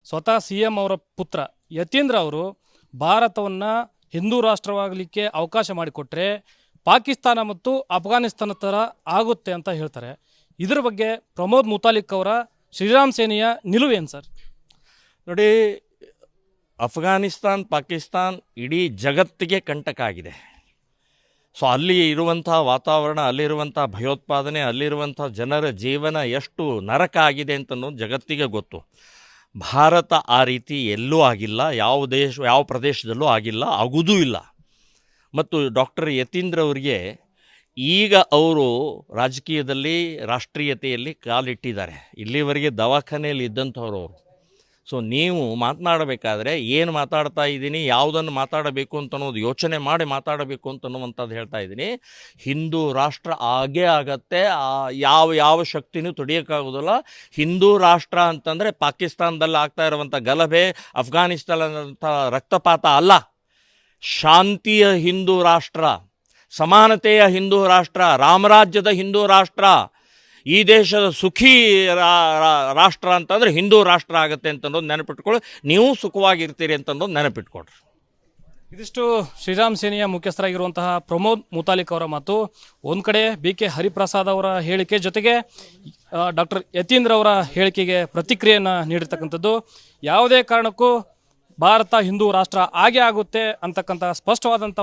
ಸ್ವತಃ CM ಅವರ ಪುತ್ರ ಯತೀಂದ್ರ ಅವರು ಭಾರತವನ್ನು ಹಿಂದೂ ರಾಷ್ಟ್ರವಾಗಲಿಕ್ಕೆ ಅವಕಾಶ ಮಾಡಿಕೊಟ್ರೆ ಪಾಕಿಸ್ತಾನ ಮತ್ತು ಅಫ್ಘಾನಿಸ್ತಾನ ಥರ ಆಗುತ್ತೆ ಅಂತ ಹೇಳ್ತಾರೆ. ಇದರ ಬಗ್ಗೆ ಪ್ರಮೋದ್ ಮುತಾಲಿಕ್ ಅವರ ಶ್ರೀರಾಮ್ ಸೇನೆಯ ನಿಲುವೇನು ಸರ್? ನೋಡಿ, ಅಫ್ಘಾನಿಸ್ತಾನ್ ಪಾಕಿಸ್ತಾನ್ ಇಡೀ ಜಗತ್ತಿಗೆ ಕಂಟಕ ಆಗಿದೆ. ಸೊ ಅಲ್ಲಿ ಇರುವಂಥ ವಾತಾವರಣ, ಅಲ್ಲಿರುವಂಥ ಭಯೋತ್ಪಾದನೆ, ಅಲ್ಲಿರುವಂಥ ಜನರ ಜೀವನ ಎಷ್ಟು ನರಕ ಆಗಿದೆ ಅಂತನ್ನೋದು ಜಗತ್ತಿಗೆ ಗೊತ್ತು. ಭಾರತ ಆ ರೀತಿ ಎಲ್ಲೂ ಆಗಿಲ್ಲ, ಯಾವ ಪ್ರದೇಶದಲ್ಲೂ ಆಗಿಲ್ಲ, ಆಗುವುದೂ ಇಲ್ಲ. ಮತ್ತು ಡಾಕ್ಟರ್ ಯತೀಂದ್ರ ಅವರಿಗೆ ಈಗ ಅವರು ರಾಜಕೀಯದಲ್ಲಿ ರಾಷ್ಟ್ರೀಯತೆಯಲ್ಲಿ ಕಾಲಿಟ್ಟಿದ್ದಾರೆ. ಇಲ್ಲಿವರೆಗೆ ದವಾಖಾನೆಯಲ್ಲಿ ಇದ್ದಂಥವ್ರು ಅವರು. ಸೊ ನೀವು ಮಾತನಾಡಬೇಕಾದ್ರೆ ಏನು ಮಾತಾಡ್ತಾ ಇದ್ದೀನಿ, ಯಾವುದನ್ನು ಮಾತಾಡಬೇಕು ಅಂತ ಅನ್ನೋದು ಯೋಚನೆ ಮಾಡಿ ಮಾತಾಡಬೇಕು ಅಂತನ್ನುವಂಥದ್ದು ಹೇಳ್ತಾ ಇದ್ದೀನಿ. ಹಿಂದೂ ರಾಷ್ಟ್ರ ಆಗೇ ಆಗತ್ತೆ, ಯಾವ ಶಕ್ತಿನೂ ತೊಡೆಯೋಕ್ಕಾಗೋದಿಲ್ಲ. ಹಿಂದೂ ರಾಷ್ಟ್ರ ಅಂತಂದರೆ ಪಾಕಿಸ್ತಾನದಲ್ಲಿ ಆಗ್ತಾ ಇರುವಂಥ ಗಲಭೆ, ಅಫ್ಘಾನಿಸ್ತಾನದಂಥ ರಕ್ತಪಾತ ಅಲ್ಲ. ಶಾಂತಿಯ ಹಿಂದೂ ರಾಷ್ಟ್ರ, ಸಮಾನತೆಯ ಹಿಂದೂ ರಾಷ್ಟ್ರ, ರಾಮರಾಜ್ಯದ ಹಿಂದೂ ರಾಷ್ಟ್ರ, ಈ ದೇಶದ ಸುಖಿ ರಾಷ್ಟ್ರ ಅಂತಂದರೆ ಹಿಂದೂ ರಾಷ್ಟ್ರ ಆಗುತ್ತೆ ಅಂತನ್ನೋದು ನೆನಪಿಟ್ಕೊಳ್ಳಿ. ನೀವು ಸುಖವಾಗಿರ್ತೀರಿ ಅಂತನ್ನೋದು ನೆನಪಿಟ್ಕೊಳ್ರಿ. ಇದಿಷ್ಟು ಶ್ರೀರಾಮ್ ಸೇನೆಯ ಮುಖ್ಯಸ್ಥರಾಗಿರುವಂತಹ ಪ್ರಮೋದ್ ಮುತಾಲಿಕ್ ಅವರ ಮಾತು. ಒಂದು ಕಡೆ BK ಹರಿಪ್ರಸಾದ್ ಅವರ ಹೇಳಿಕೆ ಜೊತೆಗೆ ಡಾಕ್ಟರ್ ಯತೀಂದ್ರ ಅವರ ಹೇಳಿಕೆಗೆ ಪ್ರತಿಕ್ರಿಯೆಯನ್ನು ನೀಡಿರ್ತಕ್ಕಂಥದ್ದು. ಯಾವುದೇ ಕಾರಣಕ್ಕೂ ಭಾರತ ಹಿಂದೂ ರಾಷ್ಟ್ರ ಆಗೇ ಆಗುತ್ತೆ ಅಂತಕ್ಕಂಥ ಸ್ಪಷ್ಟವಾದಂಥ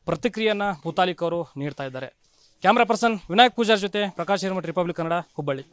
ಪ್ರತಿಕ್ರಿಯೆಯನ್ನು ಮುತಾಲಿಕ್ ಅವರು ನೀಡ್ತಾ ಇದ್ದಾರೆ. ಕ್ಯಾಮ್ರಾ ಪರ್ಸನ್ ವಿನಾಯಕ್ ಪೂಜಾರ್ ಜೊತೆ ಪ್ರಕಾಶ್ ಹಿರೇಮಠ, ರಿಪಬ್ಲಿಕ್ ಕನ್ನಡ, ಹುಬ್ಬಳ್ಳಿ.